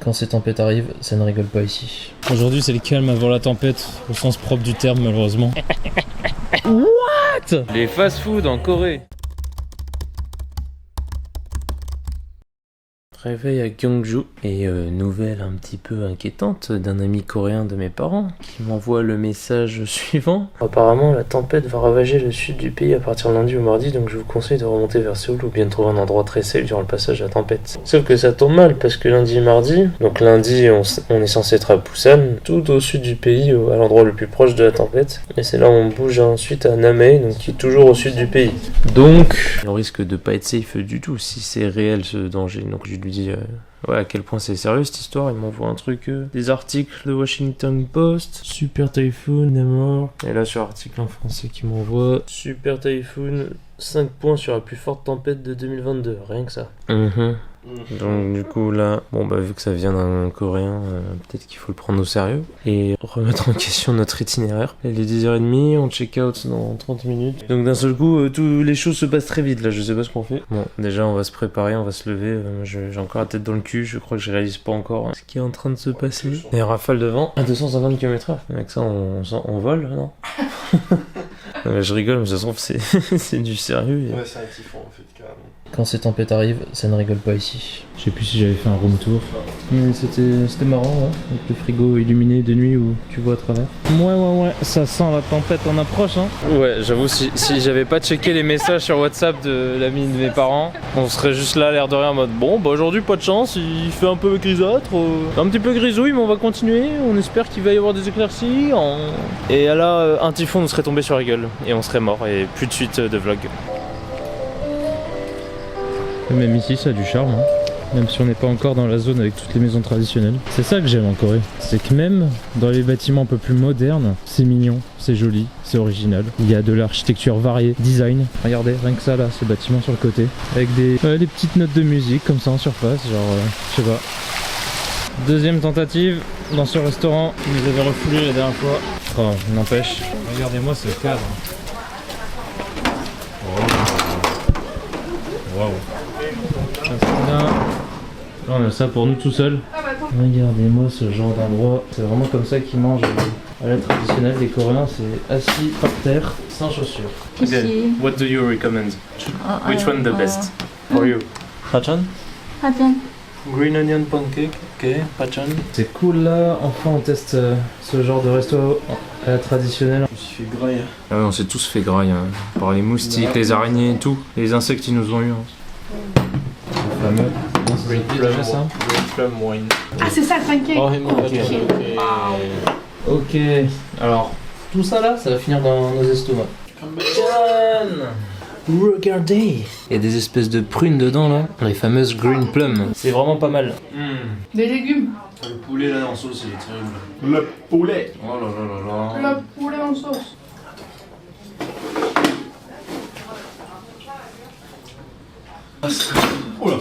Quand ces tempêtes arrivent, ça ne rigole pas ici. Aujourd'hui c'est le calme avant la tempête, au sens propre du terme malheureusement. What? Les fast-food en Corée. Réveil à Gyeongju et nouvelle un petit peu inquiétante d'un ami coréen de mes parents qui m'envoie le message suivant. Apparemment la tempête va ravager le sud du pays à partir de lundi ou mardi, donc je vous conseille de remonter vers Séoul ou bien de trouver un endroit très safe durant le passage de la tempête. Sauf que ça tombe mal parce que lundi et mardi, donc lundi on est censé être à Busan, tout au sud du pays, à l'endroit le plus proche de la tempête, et c'est là où on bouge ensuite à Namhae, donc qui est toujours au sud du pays. Donc on risque de pas être safe du tout si c'est réel ce danger, donc je lui dis ouais, à quel point c'est sérieux cette histoire. Il m'envoie un truc, des articles de Washington Post, Super Typhoon, Namor, et là sur article en français qui m'envoie Super Typhoon, 5 points sur la plus forte tempête de 2022, rien que ça. Donc du coup là, bon bah vu que ça vient d'un coréen, peut-être qu'il faut le prendre au sérieux et remettre en question notre itinéraire. Il est 10h30, on check out dans 30 minutes. Donc d'un seul coup, toutes les choses se passent très vite là, je sais pas ce qu'on fait. Bon, déjà on va se préparer, on va se lever, j'ai encore la tête dans le cul, je crois que je réalise pas encore ce qui est en train de se passer. Et rafale de vent à 250 km/h. Avec ça on vole, non? Je rigole, mais ça se trouve c'est du sérieux. Ouais, c'est un typhon en fait, carrément. Quand ces tempêtes arrivent, ça ne rigole pas ici. Je sais plus si j'avais fait un room tour. Mais c'était marrant, ouais, avec le frigo illuminé de nuit où tu vois à travers. Ouais, ça sent la tempête en approche hein. Ouais, j'avoue, si j'avais pas checké les messages sur WhatsApp de l'ami de mes parents, on serait juste là, l'air de rien, en mode bon, bah aujourd'hui pas de chance, il fait un peu grisâtre, un petit peu grisouille, mais on va continuer, on espère qu'il va y avoir des éclaircies. Et là, un typhon nous serait tombé sur la gueule, et on serait mort, et plus de suite de vlog. Même ici ça a du charme hein. Même si on n'est pas encore dans la zone avec toutes les maisons traditionnelles. C'est ça que j'aime en Corée, c'est que même dans les bâtiments un peu plus modernes, c'est mignon, c'est joli, c'est original. Il y a de l'architecture variée, design. Regardez, rien que ça là, ce bâtiment sur le côté. Avec des petites notes de musique comme ça en surface, genre je sais pas. Deuxième tentative dans ce restaurant, vous nous avez refoulé la dernière fois. Oh, n'empêche, regardez-moi ce cadre. Waouh. Là on a ça pour nous tout seuls. Regardez-moi ce genre d'endroit. C'est vraiment comme ça qu'ils mangent à la traditionnelle des Coréens. C'est assis par terre, sans chaussures. Okay. What do you recommend? Which one the best for you? Pachan? Pachan. Green onion pancake. Ok, Pachan. C'est cool là. Enfin on teste ce genre de resto à la traditionnelle. Je me suis fait grailler. Ah ouais, on s'est tous fait grailler hein. Par les moustiques, les araignées et tout. Les insectes ils nous ont eu. Hein. Le fameux. Green Plum wine. Ah, c'est ça le pancake. Oh, Ok, alors tout ça là, ça va finir dans nos estomacs. Regardez, il y a des espèces de prunes dedans là, les fameuses green plum. C'est vraiment pas mal. Des légumes. Le poulet là en sauce, il est terrible. Le poulet. Oh là là là là. Le poulet en sauce. Oh là.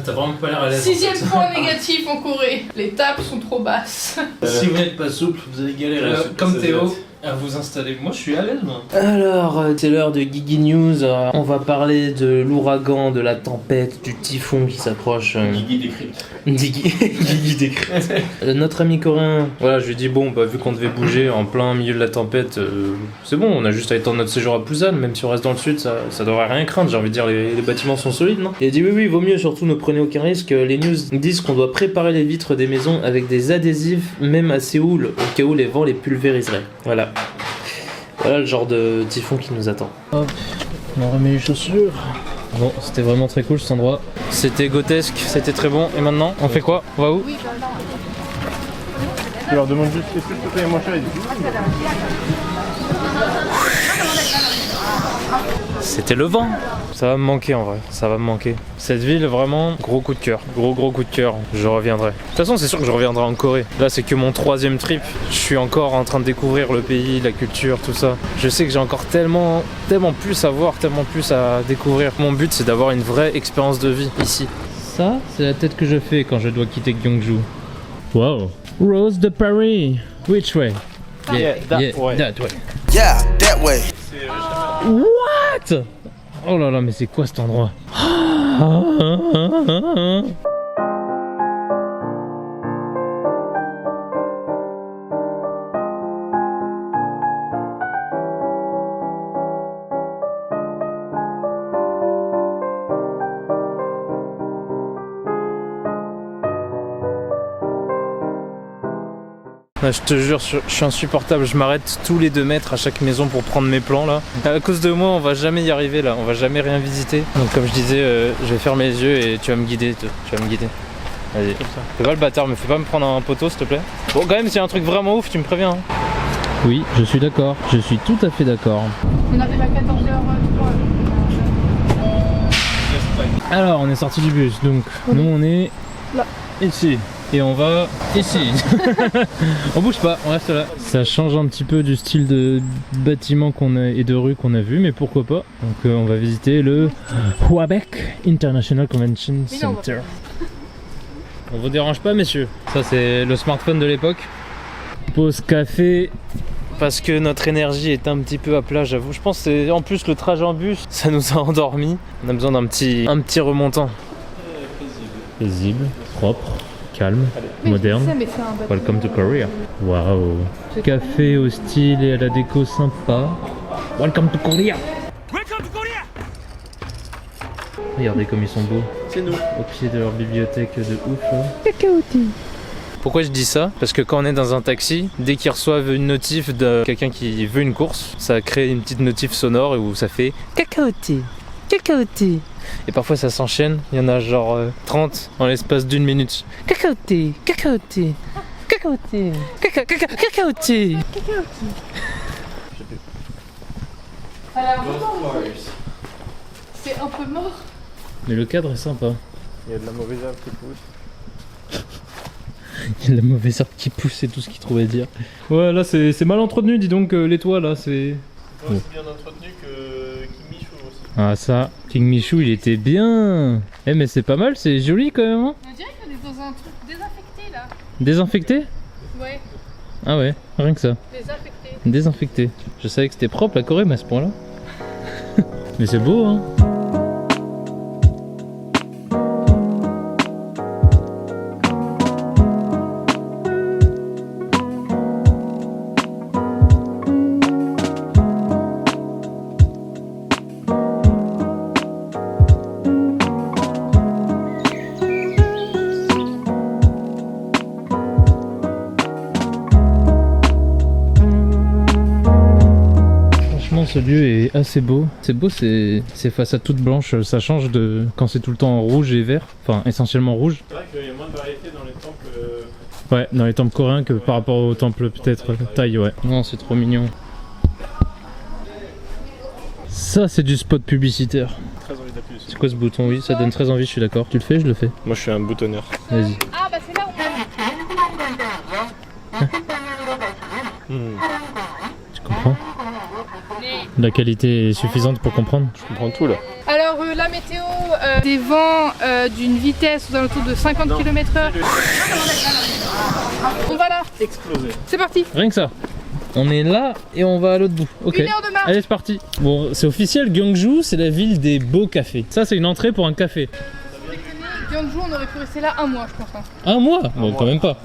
T'as vraiment pas l'air à l'aise. 6ème point négatif en Corée. Les tables sont trop basses. Si vous n'êtes pas souple, vous allez galérer. Comme Théo, à vous installer. Moi je suis à l'aise moi. Alors, c'est l'heure de Guigui News. On va parler de l'ouragan, de la tempête, du typhon qui s'approche. Guigui décrypte. Guigui décrypte. Notre ami coréen, voilà, je lui dis bon, bah vu qu'on devait bouger en plein milieu de la tempête, c'est bon, on a juste à étendre notre séjour à Busan, même si on reste dans le sud, ça devrait rien craindre, j'ai envie de dire, les bâtiments sont solides, non? Il a dit oui, vaut mieux, surtout ne prenez aucun risque, les news disent qu'on doit préparer les vitres des maisons avec des adhésifs, même à Séoul, au cas où les vents les pulvériseraient. Voilà. Voilà le genre de typhon qui nous attend. Hop, on remet les chaussures. Bon, c'était vraiment très cool cet endroit. C'était grotesque, c'était très bon. Et maintenant, on fait quoi? On va où? Je leur demande juste est-ce que je peux payer moins cher. C'était le vent. Ça va me manquer en vrai, ça va me manquer. Cette ville vraiment, gros coup de cœur, gros coup de cœur, je reviendrai. De toute façon c'est sûr que je reviendrai en Corée. Là c'est que mon 3e trip, je suis encore en train de découvrir le pays, la culture, tout ça. Je sais que j'ai encore tellement plus à voir, tellement plus à découvrir. Mon but c'est d'avoir une vraie expérience de vie ici. Ça, c'est la tête que je fais quand je dois quitter Gyeongju. Wow. Rose de Paris. Which way? Yeah, that way. That way. Yeah, that way. What? Oh là là, mais c'est quoi cet endroit? Je te jure, je suis insupportable, je m'arrête tous les 2 mètres à chaque maison pour prendre mes plans là. À cause de moi, on va jamais y arriver là, on va jamais rien visiter. Donc comme je disais, je vais fermer les yeux et tu vas me guider, tu vas me guider. Vas-y. Fais pas le bâtard, mais fais pas me prendre un poteau s'il te plaît. Bon quand même, s'il y a un truc vraiment ouf, tu me préviens. Hein. Oui, je suis d'accord, je suis tout à fait d'accord. On arrive à 14h03. Alors, on est sorti du bus, donc nous on est là, ici. Et on va ici. On bouge pas, on reste là. Ça change un petit peu du style de bâtiment qu'on a et de rue qu'on a vu, mais pourquoi pas. Donc on va visiter le Huabec International Convention Center. On vous dérange pas messieurs? Ça c'est le smartphone de l'époque. Pause café. Parce que notre énergie est un petit peu à plat, j'avoue. Je pense que c'est en plus le trajet en bus, ça nous a endormis. On a besoin d'un petit remontant. Paisible, propre. Calme, moderne. Welcome to Korea. Waouh. Café au style et à la déco sympa. Welcome to Korea. Welcome to Korea. Regardez comme ils sont beaux. C'est nous. Au pied de leur bibliothèque de ouf. Pourquoi je dis ça? Parce que quand on est dans un taxi, dès qu'ils reçoivent une notif de quelqu'un qui veut une course, ça crée une petite notif sonore où ça fait cacaoté, cacaoté. Et parfois ça s'enchaîne, il y en a genre 30 en l'espace d'1 minute. Cacaoté, cacaoté, cacaoté, cacaoté. C'est un peu mort. Mais le cadre est sympa. Il y a de la mauvaise herbe qui pousse. Il y a de la mauvaise herbe qui pousse, c'est tout ce qu'il trouve à dire. Ouais, là c'est mal entretenu, dis donc, les toits là, c'est... Aussi bien entretenu que King Michou aussi. Ah ça, King Michou il était bien. Eh mais c'est pas mal, c'est joli quand même hein. On dirait qu'on est dans un truc désinfecté là. Désinfecté? Ouais, Ah ouais, rien que ça. désinfecté. Désinfecté. Je savais que c'était propre la Corée mais à ce point là. Mais c'est beau hein. Ce lieu est assez beau. C'est beau, c'est façade toute blanche. Ça change de quand c'est tout le temps rouge et vert. Enfin, essentiellement rouge. C'est vrai qu'il y a moins de variété dans les temples. Ouais, dans les temples coréens que par rapport aux temples peut-être thaï, ouais. Non, c'est trop mignon. Ça, c'est du spot publicitaire. Très envie d'appuyer dessus. C'est quoi ce bouton? Oui, ça donne très envie, je suis d'accord. Tu le fais, je le fais. Moi je suis un boutonneur. Vas-y. Ah bah c'est là où Tu comprends? La qualité est suffisante pour comprendre? Je comprends tout là. Alors la météo, des vents d'une vitesse aux alentours de 50 km/h. On va là. Explosé. C'est parti. Rien que ça. On est là et on va à l'autre bout. Ok. 1 heure de marche. Allez, c'est parti. Bon, c'est officiel, Gyeongju, c'est la ville des beaux cafés. Ça, c'est une entrée pour un café. Gyeongju, on aurait pu rester là un mois, je pense. Hein. Un mois? Bon, quand même pas.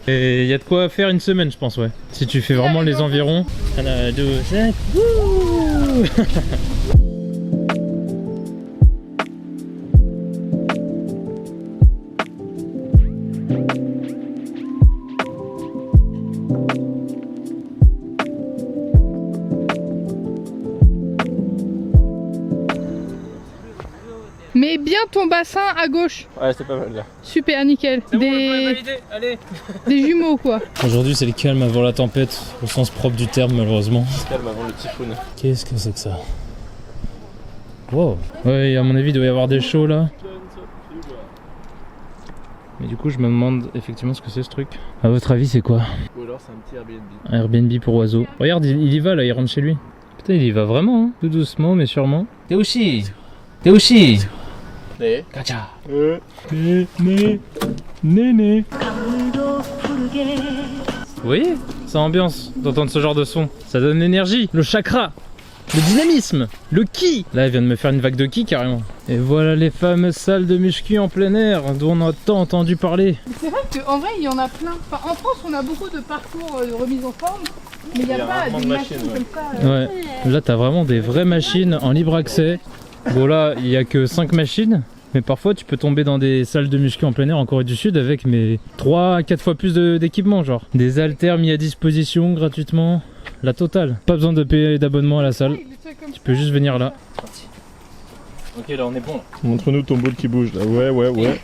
Et il y a de quoi faire une semaine, je pense, ouais. Si tu fais vraiment les environs. 1, 2, 5. Wouh. Mets bien ton bassin à gauche. Ouais, c'est pas mal là. Super, nickel. Allez. Des jumeaux, quoi. Aujourd'hui, c'est le calme avant la tempête, au sens propre du terme, malheureusement. Calme avant le typhoon. Qu'est-ce que c'est que ça? Wow. Ouais, à mon avis, il doit y avoir des shows là. Mais du coup, je me demande effectivement ce que c'est ce truc. À votre avis, c'est quoi? Ou alors c'est un petit Airbnb. Un Airbnb pour oiseaux. Regarde, il y va là, il rentre chez lui. Putain, il y va vraiment, hein. Tout doucement, mais sûrement. T'es aussi. Gacha. Néné. Vous voyez? Ça ambiance d'entendre ce genre de son. Ça donne l'énergie, le chakra. le dynamisme, le ki. Là, elle vient de me faire une vague de ki carrément. Et voilà les fameuses salles de muscu en plein air dont on a tant entendu parler. C'est vrai qu'en vrai, il y en a plein. Enfin, en France, on a beaucoup de parcours de remise en forme, mais il n'y a pas des machines comme ça. Ouais, là t'as vraiment des vraies machines en libre accès. Bon là, il n'y a que 5 machines. Mais parfois tu peux tomber dans des salles de muscu en plein air en Corée du Sud avec 3 à 4 fois plus d'équipement, genre des haltères mis à disposition gratuitement, la totale. Pas besoin de payer d'abonnement à la salle, tu peux juste venir là. Ok, là on est bon. Montre-nous ton boule qui bouge là. Ouais, ouais, ouais.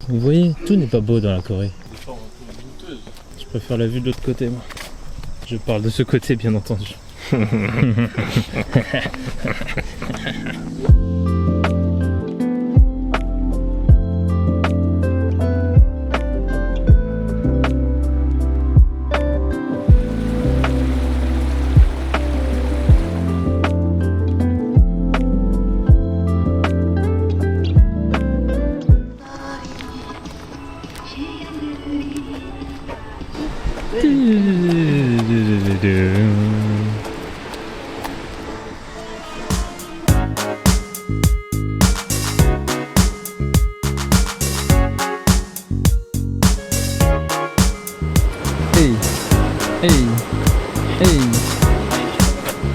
Vous voyez, tout n'est pas beau dans la Corée. Je préfère la vue de l'autre côté, moi. Je parle de ce côté, bien entendu. Hey, hey,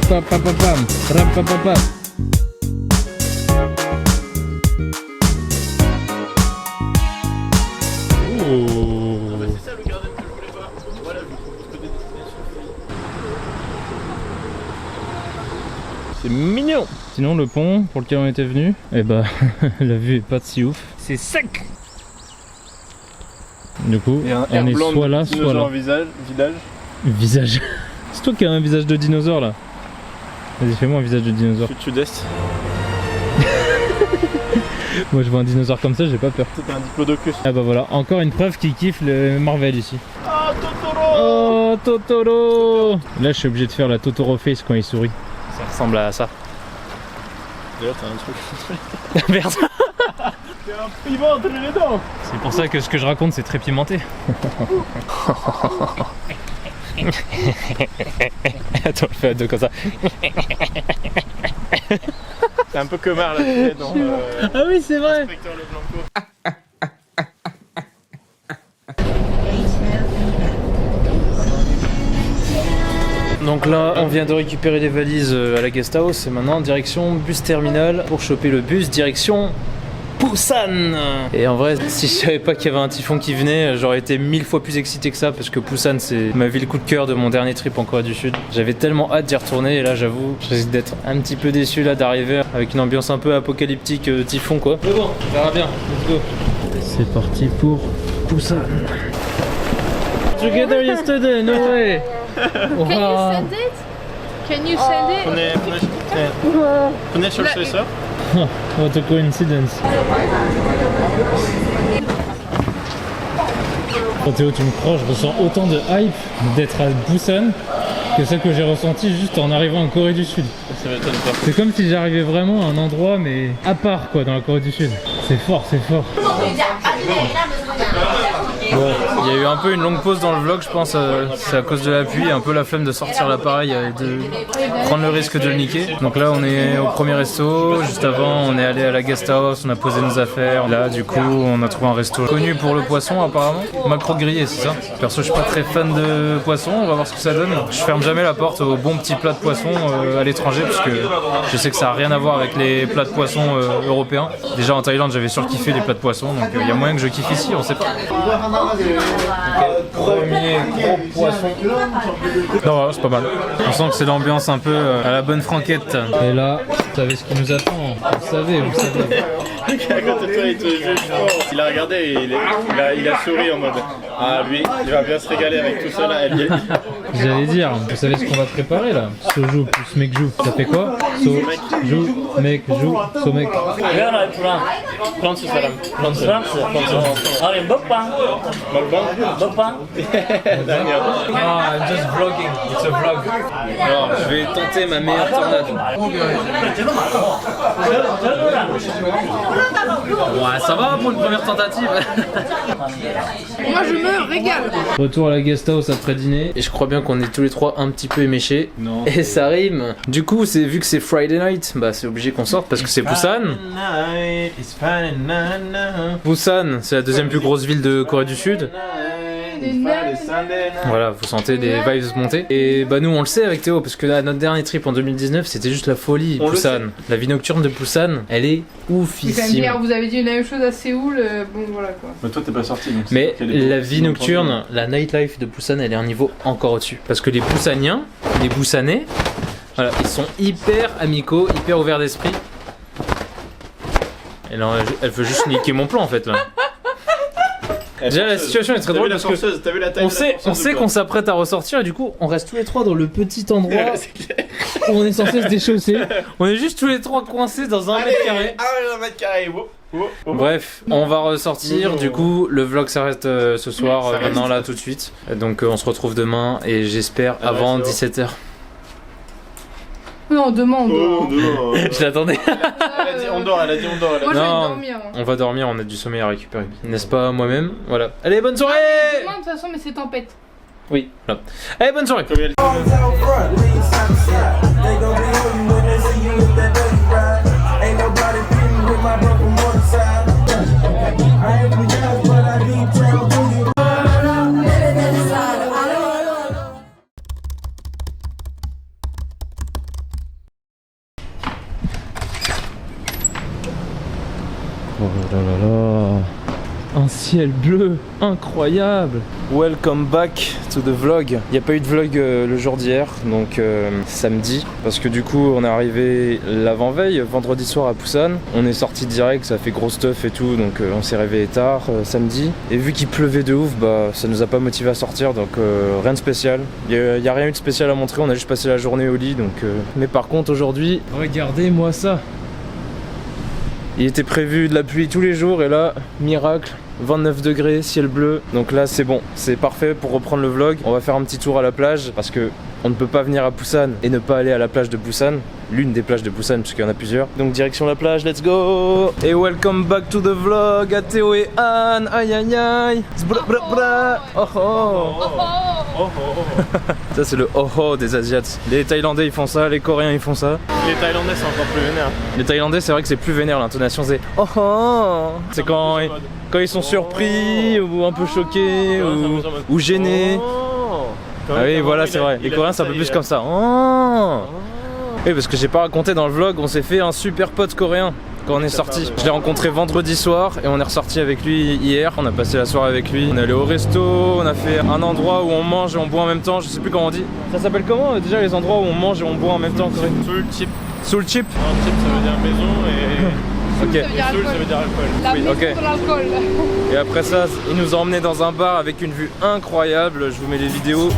pa pa pa pam, ram pa pa pa. C'est ça le gardien que je voulais voir. Voilà, je peux dessiner sur C'est mignon. Sinon le pont pour lequel on était venu, eh bah la vue est pas si ouf. C'est sec. Du coup, on est soit là, soit là. Visage. C'est toi qui as un visage de dinosaure là. Vas-y, fais-moi un visage de dinosaure. Sud-est. Moi je vois un dinosaure comme ça, j'ai pas peur. C'était un diplodocus. Ah bah voilà, encore une preuve qu'il kiffe le Marvel ici. Oh Totoro! Oh Totoro! Là je suis obligé de faire la Totoro face quand il sourit. Ça ressemble à ça. D'ailleurs t'as un truc. Merde. T'es un piment entre les dents. C'est pour ça que ce que je raconte c'est très pimenté. Attends, je fais à deux comme ça. C'est un peu comme là, tu sais, dans ah oui, c'est vrai. Inspecteur Leblanco. Donc là, on vient de récupérer les valises à la guest house et maintenant direction bus terminal pour choper le bus direction Busan. Et en vrai, si je savais pas qu'il y avait un typhon qui venait, j'aurais été 1000 fois plus excité que ça parce que Busan c'est ma ville coup de cœur de mon dernier trip en Corée du Sud. J'avais tellement hâte d'y retourner et là j'avoue, je risque d'être un petit peu déçu là d'arriver avec une ambiance un peu apocalyptique typhon quoi. Mais bon, on verra bien, let's go. C'est parti pour Busan. Together yesterday, no way. Can you send it? Can you send it? Prenez sur le ça. What a coincidence. Oh Théo, tu me crois, je ressens autant de hype d'être à Busan que celle que j'ai ressentie juste en arrivant en Corée du Sud. Ça m'étonne pas. C'est comme si j'arrivais vraiment à un endroit mais à part quoi dans la Corée du Sud. C'est fort, c'est fort. Bon, il y a eu un peu une longue pause dans le vlog, je pense, c'est à cause de la pluie, un peu la flemme de sortir l'appareil et de prendre le risque de le niquer. Donc là, on est au premier resto, juste avant, on est allé à la guest house, on a posé nos affaires. Là, du coup, on a trouvé un resto connu pour le poisson, apparemment. Macro grillé, c'est ça. Perso, je suis pas très fan de poisson, on va voir ce que ça donne. Je ferme jamais la porte aux bons petits plats de poisson à l'étranger, parce que je sais que ça a rien à voir avec les plats de poisson européens. Déjà en Thaïlande, j'avais surkiffé les plats de poisson, donc il y a moyen que je kiffe ici, on sait pas. Premier gros poisson. Non, voilà, c'est pas mal. On sent que c'est l'ambiance un peu à la bonne franquette. Et là, vous savez ce qui nous attend. Vous savez, vous savez. Quand toi il te juge fort, il a regardé et il a souri en mode ah lui, il va bien se régaler avec tout ça là. J'allais dire, vous savez ce qu'on va préparer là? Soju plus mekju, ça fait quoi? Soju, mekju, somek. Prends ce salam. Ah, I'm just vlogging. It's a vlog. Alors, je vais tenter ma meilleure tornade. Ouais, ça va pour une première tentative. Moi je me régale. Retour à la guest house après dîner. Et je crois bien qu'on est tous les trois un petit peu éméchés. Non. Et ça rime. Du coup, vu que c'est Friday night, bah c'est obligé qu'on sorte parce que c'est Busan. Busan, c'est la deuxième plus grosse ville de Corée du Sud. Voilà, vous sentez les vibes monter. Et bah nous on le sait avec Théo, parce que là, notre dernier trip en 2019 c'était juste la folie. Busan, la vie nocturne de Busan, elle est oufissime. Vous avez dit la même chose à Séoul, bon voilà quoi. Mais toi t'es pas sorti donc. Mais la vie nocturne, la nightlife de Busan, elle est un niveau encore au-dessus. Parce que les Busaniens, les Busanais, voilà, ils sont hyper amicaux, hyper ouverts d'esprit. Et là, elle veut juste niquer mon plan en fait là. Déjà la situation est très drôle parce que on sait qu'on s'apprête à ressortir et du coup on reste tous les trois dans le petit endroit où on est censé se déchausser. On est juste tous les trois coincés dans un mètre carré. Ah, 1 mètre carré. Bref, on va ressortir. Du coup, le vlog s'arrête ce soir, maintenant là tout de suite. Donc on se retrouve demain et j'espère avant 17h. Non, demain. Je l'attendais. On dort. Moi je vais dormir. On va dormir, on a du sommeil à récupérer. N'est-ce pas moi-même? Voilà. Allez, bonne soirée. Demain de toute façon, mais c'est tempête. Oui, voilà. Allez, bonne soirée. Oh là là là. Un ciel bleu incroyable. Welcome back to the vlog. Il n'y a pas eu de vlog le jour d'hier, donc samedi, parce que du coup on est arrivé l'avant-veille, vendredi soir à Busan. On est sorti direct, ça fait gros stuff et tout, donc on s'est réveillé tard samedi. Et vu qu'il pleuvait de ouf, bah ça nous a pas motivé à sortir, donc rien de spécial. Il y a rien eu de spécial à montrer, on a juste passé la journée au lit, donc. Mais par contre aujourd'hui, Regardez-moi ça. il était prévu de la pluie tous les jours et là, miracle. 29 degrés, ciel bleu, donc là c'est bon, c'est parfait pour reprendre le vlog. On va faire un petit tour à la plage parce que on ne peut pas venir à Busan et ne pas aller à la plage de Busan, l'une des plages de Busan parce qu'il y en a plusieurs. Donc direction la plage, let's go. Et welcome back to the vlog à Théo et Anne. Aïe aïe aïe. Oh oh. Ça c'est le oh oh des Asiates. Les Thaïlandais ils font ça, les Coréens ils font ça. Les Thaïlandais c'est encore plus vénère. Les Thaïlandais c'est vrai que c'est plus vénère, l'intonation c'est oh oh. C'est quand ils sont surpris ou un peu choqués ou gênés. Ah oui voilà c'est vrai, les Coréens c'est un peu plus comme ça. Oh. Oui parce que j'ai pas raconté dans le vlog, on s'est fait un super pote coréen quand on est sorti. Je l'ai rencontré vendredi soir et on est ressorti avec lui hier, on a passé la soirée avec lui. On est allé au resto, on a fait un endroit où on mange et on boit en même temps, je sais plus comment on dit. Ça s'appelle comment déjà les endroits où on mange et on boit en même temps en Corée? Soul chip. Soul chip. Un chip ça veut dire maison et... Ok. Soul ça veut dire alcool. La maison ok. de l'alcool. Et après ça, il nous a emmenés dans un bar avec une vue incroyable, je vous mets les vidéos.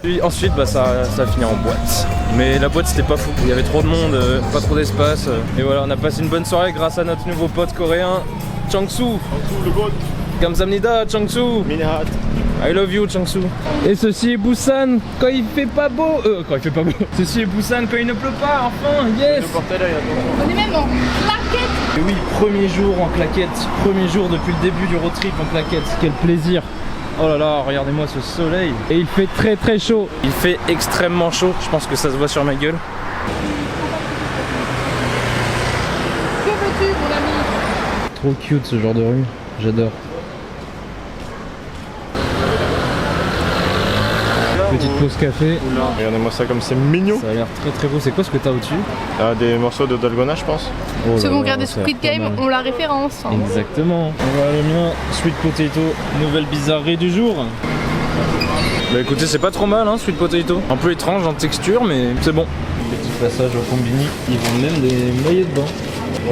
Puis ensuite bah ça a fini en boîte. Mais la boîte c'était pas fou, il y avait trop de monde, pas trop d'espace. Et voilà, on a passé une bonne soirée grâce à notre nouveau pote coréen, Changsu. Le goat. Kamsamnida Changsu. Minahat. I love you Changsu. Et ceci est Busan quand il fait pas beau. Quand il fait pas beau. Ceci est Busan quand il ne pleut pas, enfin, yes. On est même en claquette. Et oui, premier jour en claquette, premier jour depuis le début du road trip en claquette, quel plaisir. Oh là là, regardez-moi ce soleil. Et il fait très très chaud. Il fait extrêmement chaud, je pense que ça se voit sur ma gueule. Que veux-tu mon ami? Trop cute ce genre de rue, j'adore. Petite pause café. Regardez-moi ça comme c'est mignon. Ça a l'air très très beau. C'est quoi ce que t'as au-dessus? Des morceaux de dalgona je pense. Oh Ceux là qui ont là, regardé ça a l'air Squid pas Game mal. ont la référence. Exactement. On va le mien, sweet potato, nouvelle bizarrerie du jour. Bah écoutez, c'est pas trop mal hein, sweet potato. Un peu étrange en texture mais c'est bon. Petit passage au combini. Ils vendent même des maillots de bain.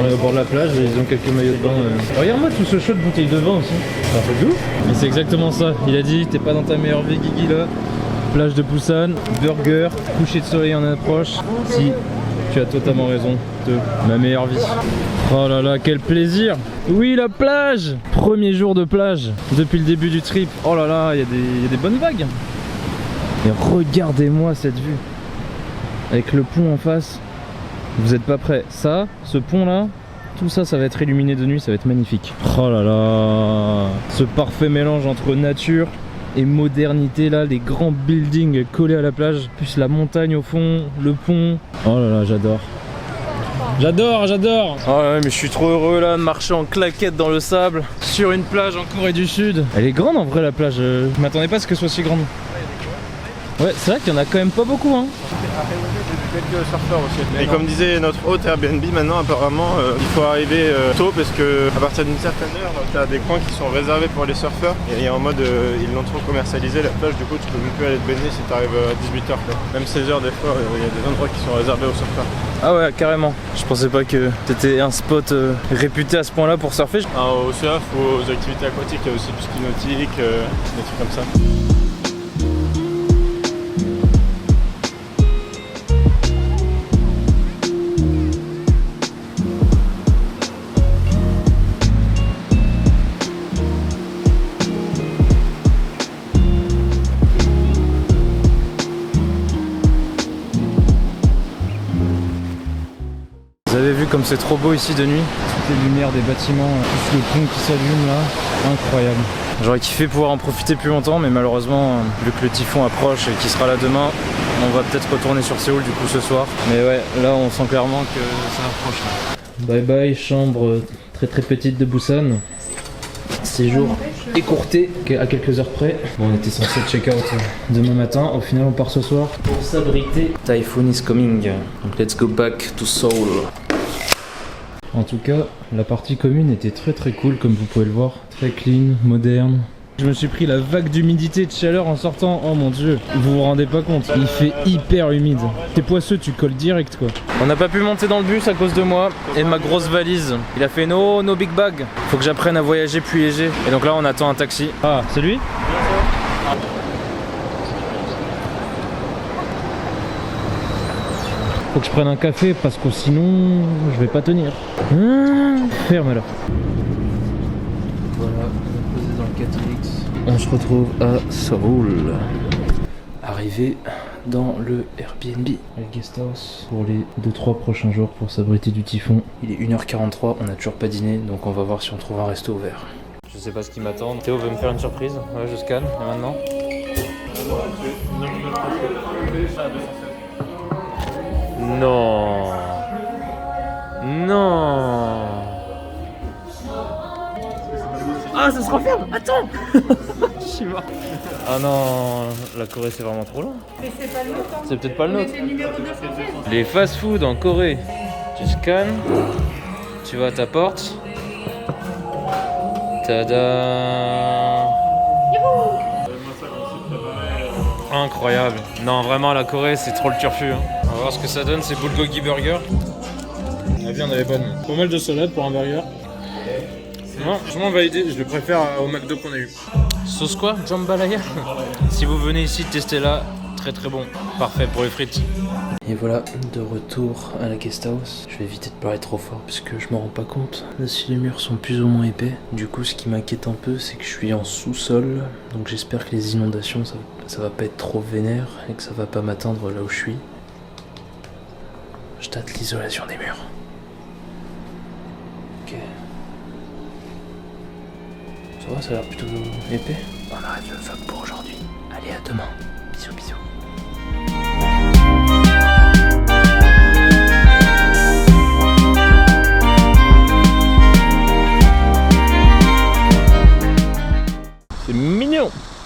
On est au bord de la plage et ils ont quelques maillots de bain. Regarde-moi tout ce show de bouteilles de vin aussi. C'est un peu de ouf. Mais c'est exactement ça. Il a dit, t'es pas dans ta meilleure vie Guigui là. Plage de Busan, burger, coucher de soleil en approche. Si, tu as totalement raison, de ma meilleure vie. Oh là là, quel plaisir. Oui, la plage. Premier jour de plage depuis le début du trip. Oh là là, il y a des bonnes vagues. Et regardez-moi cette vue. Avec le pont en face. Vous êtes pas prêts. Ça, ce pont là, tout ça, ça va être illuminé de nuit, ça va être magnifique. Oh là là, ce parfait mélange entre nature et modernité là, les grands buildings collés à la plage, plus la montagne au fond, le pont. Oh là là, j'adore. J'adore. Oh ouais, mais je suis trop heureux là de marcher en claquette dans le sable sur une plage en Corée du Sud. Elle est grande en vrai la plage, je m'attendais pas à ce qu'elle soit si grande. Ouais, c'est vrai qu'il y en a quand même pas beaucoup hein. Quelques surfeurs aussi. Et comme disait notre hôte Airbnb, maintenant apparemment il faut arriver tôt parce que à partir d'une certaine heure, tu as des coins qui sont réservés pour les surfeurs et en mode ils l'ont trop commercialisé la plage, du coup tu peux même plus aller te baigner si tu arrives à 18h quoi. Même 16h des fois, il y a des endroits qui sont réservés aux surfeurs. Ah ouais, carrément. Je pensais pas que c'était un spot réputé à ce point là pour surfer. Au surf ou aux activités aquatiques, il y a aussi du ski nautique, des trucs comme ça. Vous avez vu comme c'est trop beau ici de nuit. Toutes les lumières des bâtiments, plus le pont qui s'allume là, incroyable. J'aurais kiffé pouvoir en profiter plus longtemps, mais malheureusement, vu que le typhon approche et qu'il sera là demain, on va peut-être retourner sur Séoul du coup ce soir. Mais ouais, là on sent clairement que ça approche. Bye bye, chambre très petite de Busan. Séjour écourté à quelques heures près. Bon, on était censé check out demain matin, au final on part ce soir pour s'abriter. Typhoon is coming, donc let's go back to Seoul. En tout cas, la partie commune était très cool comme vous pouvez le voir, très clean, moderne. Je me suis pris la vague d'humidité et de chaleur en sortant, oh mon dieu, vous vous rendez pas compte, il fait hyper humide. T'es poisseux, tu colles direct quoi. On n'a pas pu monter dans le bus à cause de moi et ma grosse valise. Il a fait no big bag. Faut que j'apprenne à voyager plus léger. Et donc là on attend un taxi. Ah, c'est lui ? Faut que je prenne un café parce que sinon je vais pas tenir. Ferme-la. Voilà, on est posé dans le 4X. On se retrouve à Seoul. Arrivé dans le Airbnb, le guest house, pour les 2-3 prochains jours pour s'abriter du typhon. Il est 1h43, on n'a toujours pas dîné, donc on va voir si on trouve un resto ouvert. Je sais pas ce qui m'attend. Théo veut me faire une surprise. Ouais, je scanne. Et maintenant ? Non. Non. Ah, ça se referme. Attends. Je suis mort. Ah non, la Corée c'est vraiment trop long. Mais c'est pas le nôtre. C'est peut-être pas le nôtre. C'est le numéro 216. Les fast-food en Corée. Tu scannes, tu vas à ta porte. Tada. Incroyable. Non, vraiment la Corée c'est trop le turfu. Hein. On va voir ce que ça donne, c'est Bulgogi Burger. La viande elle est bonne. Pas mal de salade pour un burger. Non, franchement validé, je le préfère au McDo qu'on a eu. Sauce quoi? Jambalaya. Si vous venez ici, testez-la, très bon. Parfait pour les frites. Et voilà, de retour à la guest house. Je vais éviter de parler trop fort parce que je me rends pas compte de si les murs sont plus ou moins épais. Du coup, ce qui m'inquiète un peu, c'est que je suis en sous-sol. Donc j'espère que les inondations, ça va pas être trop vénère et que ça va pas m'atteindre là où je suis. Je tâte l'isolation des murs. Ok. Ça va, ça a l'air plutôt épais. On arrête le vlog pour aujourd'hui. Allez, à demain. Bisous, bisous. C'est mignon.